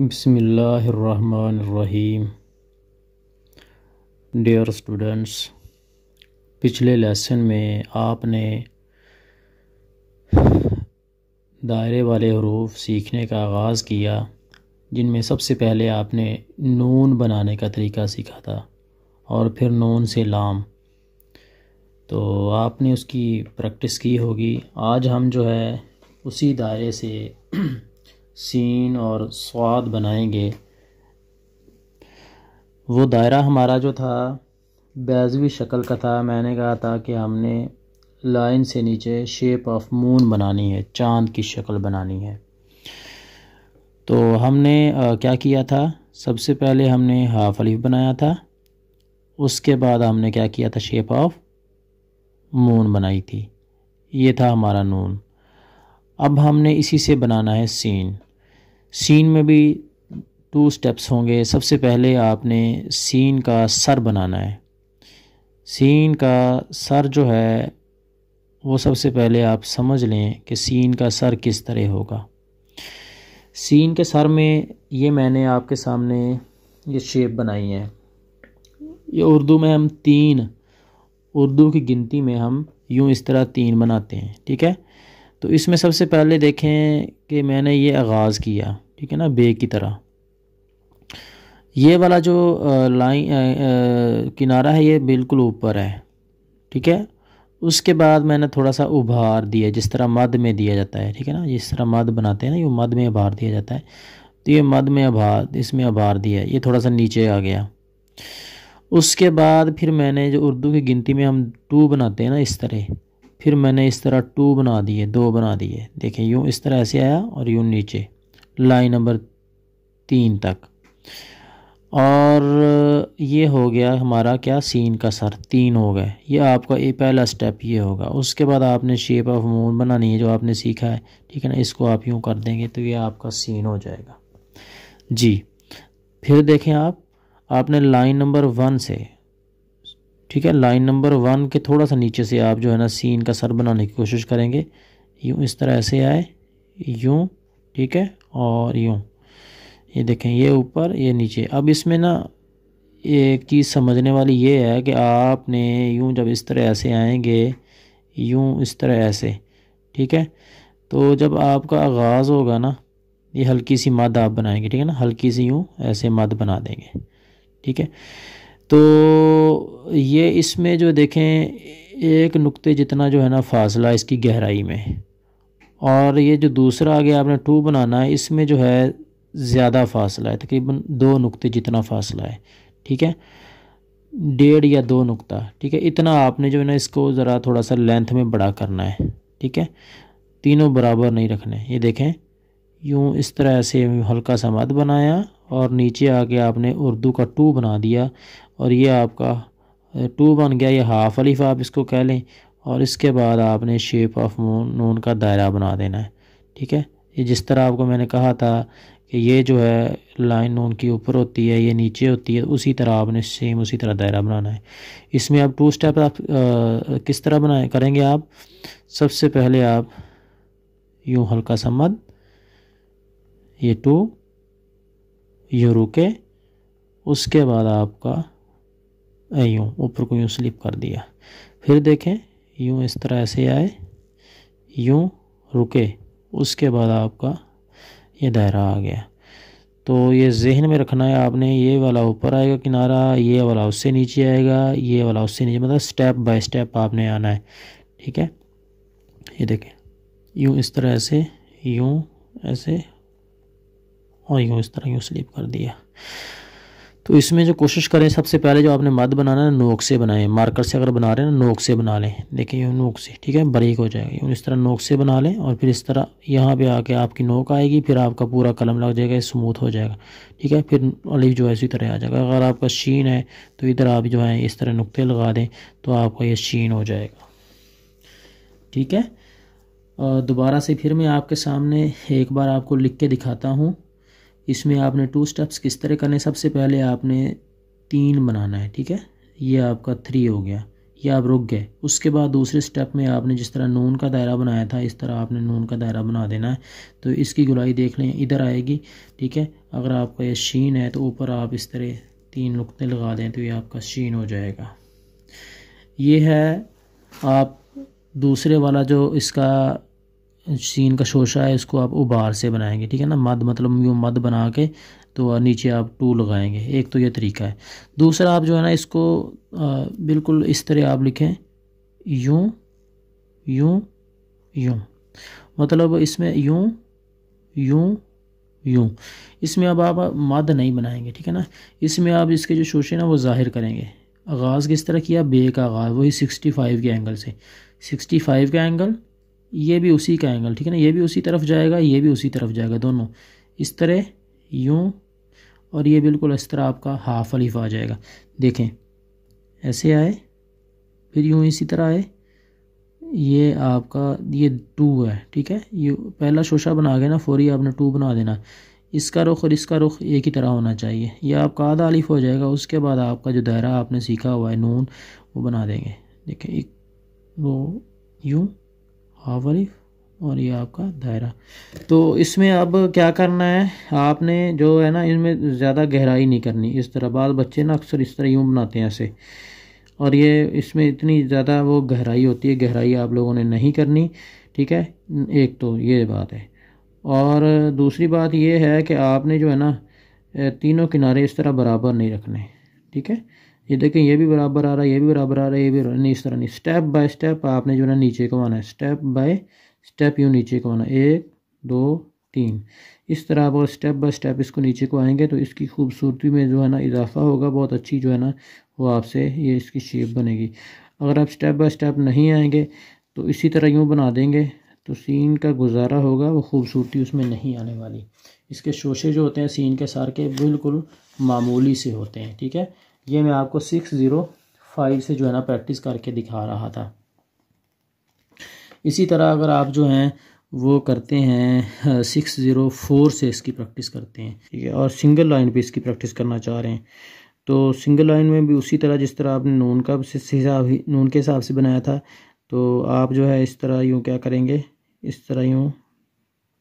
बिस्मिल्लाहिर्रहमानिर्रहीम। Dear students, पिछले lesson में आपने दायरे वाले हरूफ सीखने का आगाज़ किया, जिनमें सबसे पहले आपने नून बनाने का तरीका सीखा था और फिर नून से लाम। तो आपने उसकी प्रैक्टिस की होगी। आज हम जो है उसी दायरे से सीन और स्वाद बनाएंगे। वो दायरा हमारा जो था बैज़वी शक्ल का था। मैंने कहा था कि हमने लाइन से नीचे शेप ऑफ मून बनानी है, चांद की शक्ल बनानी है। तो हमने क्या किया था, सबसे पहले हमने हाफ अलिफ बनाया था, उसके बाद हमने क्या किया था, शेप ऑफ मून बनाई थी। ये था हमारा नून। अब हमने इसी से बनाना है सीन। सीन में भी 2 स्टेप्स होंगे। सबसे पहले आपने सीन का सर बनाना है। सीन का सर जो है वो सबसे पहले आप समझ लें कि सीन का सर किस तरह होगा। सीन के सर में ये मैंने आपके सामने ये शेप बनाई है। ये उर्दू में हम 3, उर्दू की गिनती में हम यूँ इस तरह 3 बनाते हैं, ठीक है। तो इसमें सबसे पहले देखें कि मैंने ये आगाज़ किया, ठीक है ना, बे की तरह। ये वाला जो लाइन किनारा है ये बिल्कुल ऊपर है, ठीक है। उसके बाद मैंने थोड़ा सा उभार दिया, जिस तरह मद में दिया जाता है, ठीक है ना, जिस तरह मद बनाते हैं ना, ये मद में उभार दिया जाता है। तो ये मद में उभार, इसमें उभार दिया, ये थोड़ा सा नीचे आ गया। उसके बाद फिर मैंने जो उर्दू की गिनती में हम 2 बनाते हैं ना, इस तरह, फिर मैंने इस तरह 2 बना दिए, 2 बना दिए। देखें यूँ इस तरह ऐसे आया और यूँ नीचे लाइन नंबर 3 तक। और ये हो गया हमारा क्या, सीन का सर 3 हो गए। ये आपका ये पहला स्टेप ये होगा। उसके बाद आपने शेप ऑफ मून बनानी है, जो आपने सीखा है, ठीक है ना। इसको आप यूँ कर देंगे तो ये आपका सीन हो जाएगा जी। फिर देखें आपने लाइन नंबर 1 से, ठीक है, लाइन नंबर 1 के थोड़ा सा नीचे से आप जो है ना सीन का सर बनाने की कोशिश करेंगे। यूँ इस तरह ऐसे आए, यूँ, ठीक है, और यूँ। ये देखें, ये ऊपर ये नीचे। अब इसमें ना एक चीज़ समझने वाली ये है कि आपने यूँ जब इस तरह ऐसे आएंगे, यूँ इस तरह ऐसे, ठीक है, तो जब आपका आगाज़ होगा ना, ये हल्की सी मद आप बनाएंगे, ठीक है ना, हल्की सी यूँ ऐसे मद बना देंगे, ठीक है। तो ये इसमें जो देखें 1 नुक्ते जितना जो है ना फासला इसकी गहराई में, और ये जो दूसरा आगे आपने 2 बनाना है, इसमें जो है ज़्यादा फासला है, तकरीबन 2 नुक्ते जितना फासला है, ठीक है, 1.5 या 2 नुक्ता, ठीक है। इतना आपने जो है ना इसको ज़रा थोड़ा सा लेंथ में बड़ा करना है, ठीक है, तीनों बराबर नहीं रखने। ये देखें यूँ इस तरह से हल्का सा मद बनाया और नीचे आके आपने उर्दू का 2 बना दिया, और ये आपका 2 बन गया। ये हाफ अलिफ आप इसको कह लें। और इसके बाद आपने शेप ऑफ नून का दायरा बना देना है, ठीक है। ये जिस तरह आपको मैंने कहा था कि ये जो है लाइन नून की ऊपर होती है, ये नीचे होती है, उसी तरह आपने सेम उसी तरह दायरा बनाना है। इसमें आप 2 स्टेप आप किस तरह बनाए करेंगे आप। सबसे पहले आप यूँ हल्का सा मद, ये 2 यूँ रुके, उसके बाद आपका यूँ ऊपर को यूँ स्लिप कर दिया। फिर देखें यूँ इस तरह ऐसे आए, यूँ रुके, उसके बाद आपका ये दायरा आ गया। तो ये जहन में रखना है आपने, ये वाला ऊपर आएगा किनारा, ये वाला उससे नीचे आएगा, ये वाला उससे नीचे, मतलब स्टेप बाय स्टेप आपने आना है, ठीक है। ये देखें यूँ इस तरह ऐसे, यूँ ऐसे, और यूँ इस तरह यूँ स्लिप कर दिया। तो इसमें जो कोशिश करें, सबसे पहले जो आपने मद बनाना है नोक से बनाएं। मार्कर से अगर बना रहे हैं ना, नोक से बना लें। देखिए यूँ नोक से, ठीक है, बारीक हो जाएगा। यूँ इस तरह नोक से बना लें, और फिर इस तरह यहाँ पे आके आपकी नोक आएगी, फिर आपका पूरा कलम लग जाएगा, स्मूथ हो जाएगा, ठीक है। फिर अलिफ जो है इसी तरह आ जाएगा। अगर आपका शीन है तो इधर आप जो है इस तरह नुक्ते लगा दें तो आपका ये शीन हो जाएगा, ठीक है। दोबारा से फिर मैं आपके सामने एक बार आपको लिख के दिखाता हूँ। इसमें आपने 2 स्टेप्स किस तरह करने। सबसे पहले आपने 3 बनाना है, ठीक है, ये आपका 3 हो गया। ये आप रुक गए। उसके बाद दूसरे स्टेप में आपने जिस तरह नून का दायरा बनाया था इस तरह आपने नून का दायरा बना देना है। तो इसकी गुलाई देख लें इधर आएगी, ठीक है। अगर आपका ये शीन है तो ऊपर आप इस तरह 3 नुक्ते लगा दें तो ये आपका शीन हो जाएगा। ये है आप दूसरे वाला जो इसका शीन का शोशा है इसको आप उबार से बनाएंगे, ठीक है ना। मद मतलब यूँ मद बना के तो नीचे आप टू लगाएंगे। एक तो ये तरीका है। दूसरा आप जो है ना इसको बिल्कुल इस तरह आप लिखें यूँ यूँ यूँ, मतलब इसमें यूँ यूँ यूँ। इसमें अब आप मद नहीं बनाएंगे, ठीक है ना। इसमें आप इसके जो शोशे ना वो ज़ाहिर करेंगे। आगाज़ किस तरह किया, बे का आगाज़ वही 65 के एंगल से, 65 का एंगल, ये भी उसी का एंगल, ठीक है ना। ये भी उसी तरफ जाएगा, ये भी उसी तरफ जाएगा, दोनों इस तरह यूँ, और ये बिल्कुल इस तरह आपका हाफ अलिफ आ जाएगा। देखें ऐसे आए, फिर यूँ इसी तरह आए, ये आपका ये 2 है, ठीक है। ये पहला शोशा बना के ना फौरी आपने 2 बना देना। इसका रुख और इसका रुख एक ही तरह होना चाहिए। यह आपका आधा अलिफ हो जाएगा। उसके बाद आपका जो दायरा आपने सीखा हुआ है नून वो बना देंगे। देखें एक वो यूँ हाफ अलिफ और ये आपका दायरा। तो इसमें अब क्या करना है, आपने जो है ना इनमें ज़्यादा गहराई नहीं करनी। इस तरह बाद बच्चे ना अक्सर इस तरह यूँ बनाते हैं ऐसे, और ये इसमें इतनी ज़्यादा वो गहराई होती है, गहराई आप लोगों ने नहीं करनी, ठीक है। एक तो ये बात है, और दूसरी बात ये है कि आपने जो है ना तीनों किनारे इस तरह बराबर नहीं रखने, ठीक है। ये देखें ये भी बराबर आ रहा है, ये भी बराबर आ रहा है, ये भी नहीं, इस तरह नहीं। स्टेप बाय स्टेप आपने जो है ना नीचे को आना है, स्टेप बाय स्टेप यूँ नीचे को आना, 1 2 3 इस तरह आप स्टेप बाय स्टेप इसको नीचे को आएंगे तो इसकी खूबसूरती में जो है ना इजाफा होगा। बहुत अच्छी जो है ना वो आपसे ये इसकी शेप बनेगी। अगर आप स्टेप बाय स्टेप नहीं आएंगे तो इसी तरह यूँ बना देंगे तो सीन का गुजारा होगा, वो खूबसूरती उसमें नहीं आने वाली। इसके शोशे जो होते हैं सीन के सर के बिल्कुल मामूली से होते हैं, ठीक है। ये मैं आपको 605 से जो है ना प्रैक्टिस करके दिखा रहा था। इसी तरह अगर आप जो हैं वो करते हैं 604 से इसकी प्रैक्टिस करते हैं, ठीक है, और सिंगल लाइन पे इसकी प्रैक्टिस करना चाह रहे हैं तो सिंगल लाइन में भी उसी तरह जिस तरह आपने नून का नून के हिसाब से बनाया था तो आप जो है इस तरह यूँ क्या करेंगे, इस तरह यूँ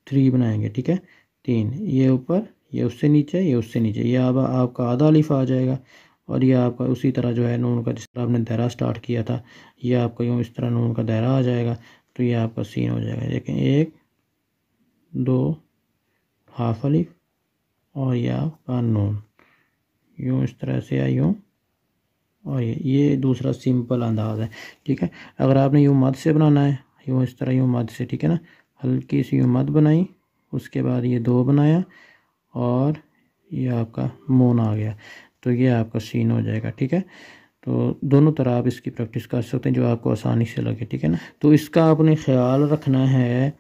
3 बनाएंगे, ठीक है। 3 ये ऊपर, ये उससे नीचे, ये उससे नीचे, ये अब आपका आधा अलिफ आ जाएगा। और ये आपका उसी तरह जो है नून का जिस तरह आपने दायरा स्टार्ट किया था ये आपका यूँ इस तरह नून का दायरा आ जाएगा। तो ये आपका सीन हो जाएगा। देखें 1 2 हाफ अलिफ और ये आपका नून यूँ इस तरह से है यूँ, और ये दूसरा सिंपल अंदाज़ है, ठीक है। अगर आपने यूँ मद से बनाना है यूँ इस तरह यूँ मद से, ठीक है ना, हल्की सी यूँ मद बनाई, उसके बाद ये 2 बनाया और ये आपका मौन आ गया तो ये आपका सीन हो जाएगा, ठीक है। तो दोनों तरह आप इसकी प्रैक्टिस कर सकते हैं जो आपको आसानी से लगे, ठीक है ना। तो इसका आपने ख्याल रखना है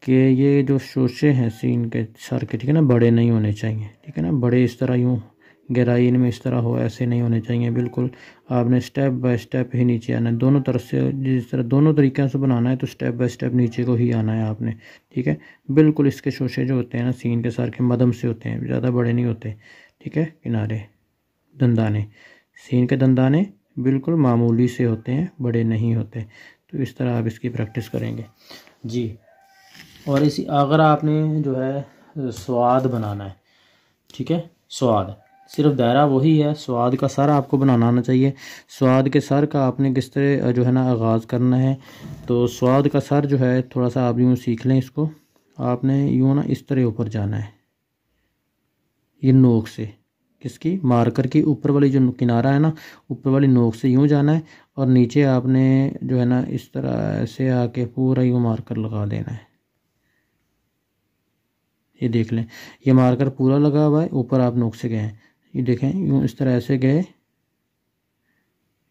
कि ये जो शोशे हैं सीन के सर के, ठीक है ना, बड़े नहीं होने चाहिए, ठीक है ना। बड़े इस तरह यूँ गहराई इनमें इस तरह हो, ऐसे नहीं होने चाहिए। बिल्कुल आपने स्टेप बाय स्टेप ही नीचे आना है। दोनों तरफ से जिस तरह दोनों तरीक़ों से बनाना है तो स्टेप बाय स्टेप नीचे को ही आना है आपने, ठीक है। बिल्कुल इसके शोशे जो होते हैं ना सीन के सर के मदम से होते हैं, ज़्यादा बड़े नहीं होते, ठीक है। किनारे दंदाने सीन के दंदाने बिल्कुल मामूली से होते हैं, बड़े नहीं होते। तो इस तरह आप इसकी प्रैक्टिस करेंगे जी। और इसी अगर आपने जो है स्वाद बनाना है, ठीक है, स्वाद सिर्फ दायरा वही है, स्वाद का सर आपको बनाना आना चाहिए। स्वाद के सर का आपने किस तरह जो है ना आगाज़ करना है। तो स्वाद का सर जो है थोड़ा सा आप यूँ सीख लें इसको। आपने यूँ ना इस तरह ऊपर जाना है, ये नोक से, किसकी, मार्कर की ऊपर वाली जो किनारा है ना ऊपर वाली नोक से यूँ जाना है और नीचे आपने जो है ना इस तरह से आके पूरा यूँ मार्कर लगा देना है। ये देख लें ये मार्कर पूरा लगा हुआ है, ऊपर आप नोक से गए हैं, ये देखें यूँ इस तरह ऐसे गए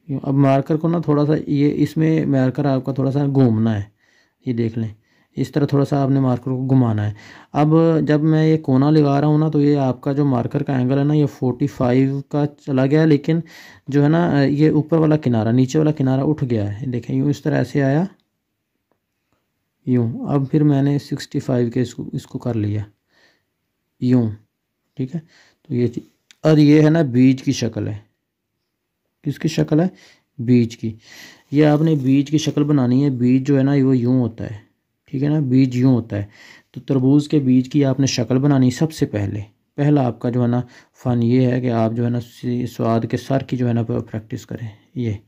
यूँ। अब मार्कर को ना थोड़ा सा ये इसमें मार्कर आपका थोड़ा सा घूमना है, ये देख लें इस तरह थोड़ा सा आपने मार्कर को घुमाना है। अब जब मैं ये कोना लगा रहा हूँ ना तो ये आपका जो मार्कर का एंगल है ना ये 45 का चला गया, लेकिन जो है ना ये ऊपर वाला किनारा नीचे वाला किनारा उठ गया है। देखें यूँ इस तरह ऐसे आया यूँ। अब फिर मैंने 65 के इसको कर लिया यूँ, ठीक है। तो ये और ये है ना बीज की शक्ल है, किसकी शक्ल है, बीज की। ये आपने बीज की शक्ल बनानी है। बीज जो है ना वो यूँ होता है, ठीक है ना, बीज यूँ होता है। तो तरबूज के बीज की आपने शक्ल बनानी सबसे पहले। पहला आपका जो है ना फ़न ये है कि आप जो है ना स्वाद के सर की जो है ना प्रैक्टिस करें, ये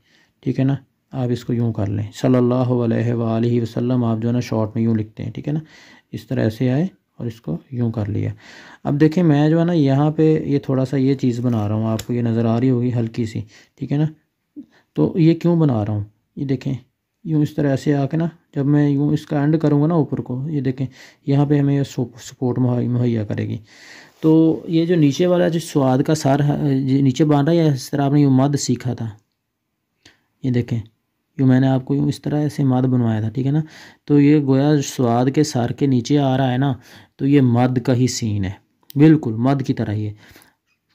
ठीक है ना। आप इसको यूँ कर लें, सल्लल्लाहु अलैहि वसल्लम आप जो है ना शॉर्ट में यूँ लिखते हैं, ठीक है ना। इस तरह से आए और इसको यूँ कर लिया। अब देखें मैं जो है ना यहाँ पे ये थोड़ा सा ये चीज़ बना रहा हूँ, आपको ये नज़र आ रही होगी हल्की सी, ठीक है ना। तो ये क्यों बना रहा हूँ, ये देखें यूँ इस तरह से आके ना, जब मैं यूँ इसका एंड करूँगा ना ऊपर को, ये देखें यहाँ पे हमें ये सपोर्ट मुहैया करेगी। तो ये जो नीचे वाला जो स्वाद का सार है नीचे बन रहा है, इस तरह आपने यूँ मद सीखा था, ये देखें यूँ मैंने आपको यूँ इस तरह ऐसे मद बनवाया था, ठीक है ना। तो ये गोया स्वाद के सार के नीचे आ रहा है ना, तो ये मद का ही सीन है, बिल्कुल मद की तरह ही है।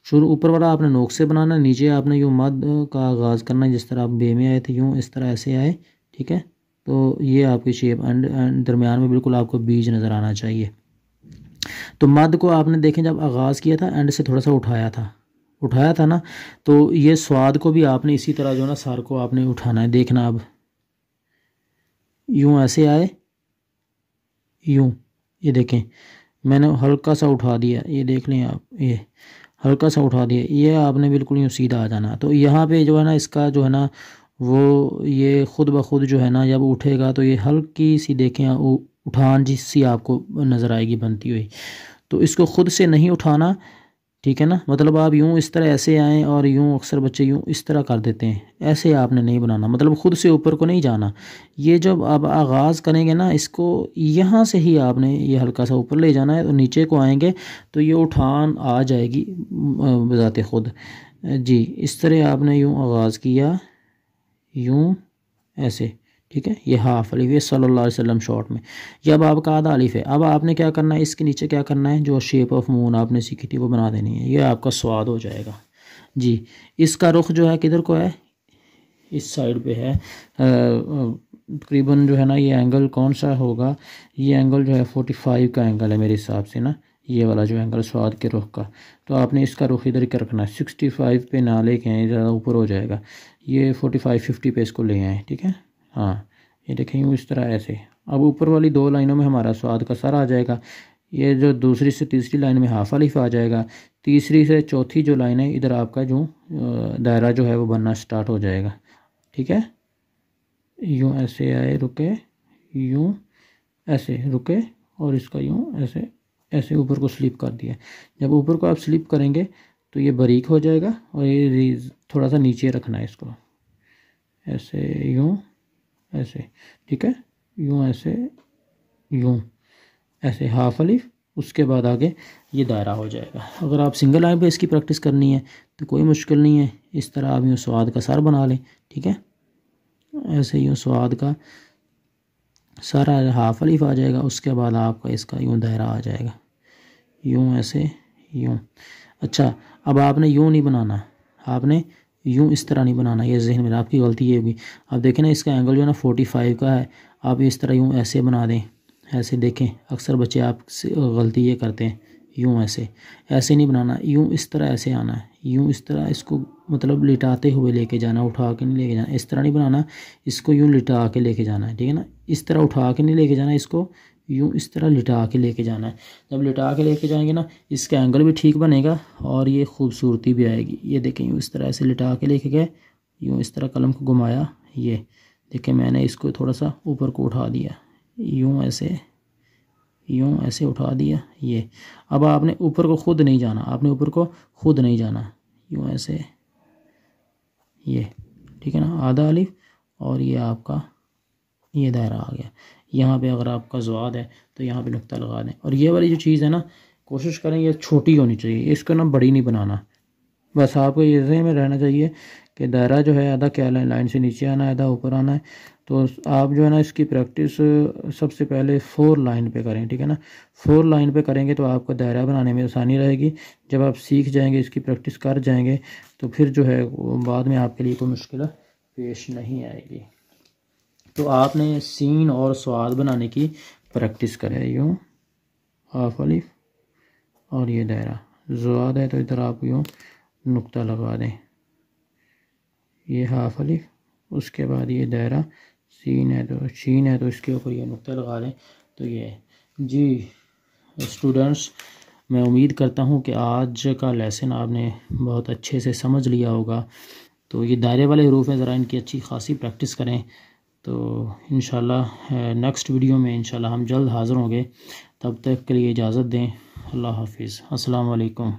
शुरू ऊपर वाला आपने नोक से बनाना, नीचे आपने यूँ मद का आगाज़ करना, जिस तरह आप बे में आए थे यूँ इस तरह ऐसे आए, ठीक है। तो ये आपकी शेप एंड दरमियान में बिल्कुल आपको बीज नज़र आना चाहिए। तो मद को आपने देखें जब आगाज़ किया था एंड से थोड़ा सा उठाया था ना, तो ये स्वाद को भी आपने इसी तरह जो ना सर को आपने उठाना है। देखना अब यूँ ऐसे आए, यूँ, ये देखें मैंने हल्का सा उठा दिया, ये देख लें आप, ये हल्का सा उठा दिया, ये आपने बिल्कुल यूँ सीधा आ जाना। तो यहाँ पे जो है ना इसका जो है ना वो ये ख़ुद ब खुद जो है ना जब उठेगा तो ये हल्की सी देखें उठान जिससी आपको नज़र आएगी बनती हुई। तो इसको ख़ुद से नहीं उठाना, ठीक है ना। मतलब आप यूँ इस तरह ऐसे आएँ और यूँ अक्सर बच्चे यूँ इस तरह कर देते हैं, ऐसे आपने नहीं बनाना, मतलब ख़ुद से ऊपर को नहीं जाना। ये जब आप आगाज़ करेंगे ना इसको यहाँ से ही आपने ये हल्का सा ऊपर ले जाना है, तो नीचे को आएंगे तो ये उठान आ जाएगी बज़ाते ख़ुद जी। इस तरह आपने यूँ आगाज़ किया, यूँ ऐसे, ठीक है। ये हाफ अलिफ ये सल्लल्लाहु अलैहि वसल्लम शॉर्ट में। ये अब आपका आधा अलिफ है। अब आपने क्या करना है, इसके नीचे क्या करना है, जो शेप ऑफ मून आपने सीखी थी वो बना देनी है। ये आपका स्वाद हो जाएगा जी। इसका रुख जो है किधर को है, इस साइड पे है। तकरीबन जो है ना ये एंगल कौन सा होगा, ये एंगल जो है 45 का एंगल है मेरे हिसाब से ना, ये वाला जो एंगल स्वाद के रुख का। तो आपने इसका रुख इधर के रखना है, 65 पे ना लेके आए, ज़्यादा ऊपर हो जाएगा। ये 45-50 पे इसको ले आए, ठीक है। हाँ ये देखें यूँ इस तरह ऐसे। अब ऊपर वाली दो लाइनों में हमारा स्वाद का सर आ जाएगा। ये जो दूसरी से तीसरी लाइन में हाफ अलिफ आ जाएगा। तीसरी से चौथी जो लाइन है इधर आपका जो दायरा जो है वो बनना स्टार्ट हो जाएगा, ठीक है। यूँ ऐसे आए, रुके, यूँ ऐसे रुके और इसका यूँ ऐसे ऐसे ऊपर को स्लिप कर दिया। जब ऊपर को आप स्लिप करेंगे तो ये बारीक हो जाएगा और ये थोड़ा सा नीचे रखना है इसको, ऐसे यूँ ऐसे, ठीक है। यूँ ऐसे, यूँ ऐसे हाफ अलिफ, उसके बाद आगे ये दायरा हो जाएगा। अगर आप सिंगल लाइन पे इसकी प्रैक्टिस करनी है तो कोई मुश्किल नहीं है, इस तरह आप यूँ स्वाद का सर बना लें, ठीक है। ऐसे यूँ स्वाद का सर हाफ अलिफ आ जाएगा, उसके बाद आपका इसका यूँ दायरा आ जाएगा, यूँ ऐसे, यूँ। अच्छा अब आपने यूँ नहीं बनाना, आपने यूँ इस तरह नहीं बनाना, ये जहन में आपकी गलती ये होगी। आप देखें ना इसका एंगल जो है ना 45 का है, आप इस तरह यूँ ऐसे बना दें, ऐसे देखें अक्सर बच्चे आप गलती ये करते हैं, यूँ ऐसे ऐसे नहीं बनाना, यूँ इस तरह ऐसे आना है, यूँ इस तरह इसको मतलब लिटाते हुए लेके जाना, उठा के नहीं लेके जाना, इस तरह नहीं बनाना, इसको यूँ लिटा के लेके जाना है, ठीक है ना। इस तरह उठा के नहीं लेके जाना, इसको यूँ इस तरह लिटा के लेके जाना है। जब लिटा के लेके जाएंगे ना इसका एंगल भी ठीक बनेगा और ये खूबसूरती भी आएगी। ये देखें यूँ इस तरह ऐसे लिटा के लेके गए, यूँ इस तरह कलम को घुमाया, ये देखें मैंने इसको थोड़ा सा ऊपर को उठा दिया, यूँ ऐसे, यूँ ऐसे उठा दिया ये। अब आपने ऊपर को खुद नहीं जाना, आपने ऊपर को खुद नहीं जाना, यूँ ऐसे, ये ठीक है ना, आधा अलिफ और ये आपका ये दायरा आ गया। यहाँ पे अगर आपका ज़वाद है तो यहाँ पे नुक्ता लगा दें। और ये वाली जो चीज़ है ना कोशिश करें ये छोटी होनी चाहिए, इसको ना बड़ी नहीं बनाना। बस आपको ये जहन में रहना चाहिए कि दायरा जो है आधा क्या लाइन से नीचे आना है, आधा ऊपर आना है। तो आप जो है ना इसकी प्रैक्टिस सबसे पहले 4 लाइन पे करें, ठीक है ना। 4 लाइन पे करेंगे तो आपको दायरा बनाने में आसानी रहेगी। जब आप सीख जाएंगे, इसकी प्रैक्टिस कर जाएंगे तो फिर जो है बाद में आपके लिए कोई मुश्किल पेश नहीं आएगी। तो आपने सीन और स्वाद बनाने की प्रैक्टिस करें, यूँ हाफ अलिफ और ये दायरा। ज़वाद है तो इधर आप यूँ नुक्ता लगा दें, ये हाफ अलिफ उसके बाद ये दायरा सीन है तो इसके ऊपर ये नुक्ता लगा लें। तो ये जी स्टूडेंट्स, मैं उम्मीद करता हूँ कि आज का लेसन आपने बहुत अच्छे से समझ लिया होगा। तो ये दायरे वाले हरूफ हैं, ज़रा इनकी अच्छी खासी प्रैक्टिस करें। तो इंशाल्लाह नेक्स्ट वीडियो में इंशाल्लाह हम जल्द हाज़िर होंगे। तब तक के लिए इजाज़त दें। अल्लाह हाफिज़। अस्सलाम वालेकुम।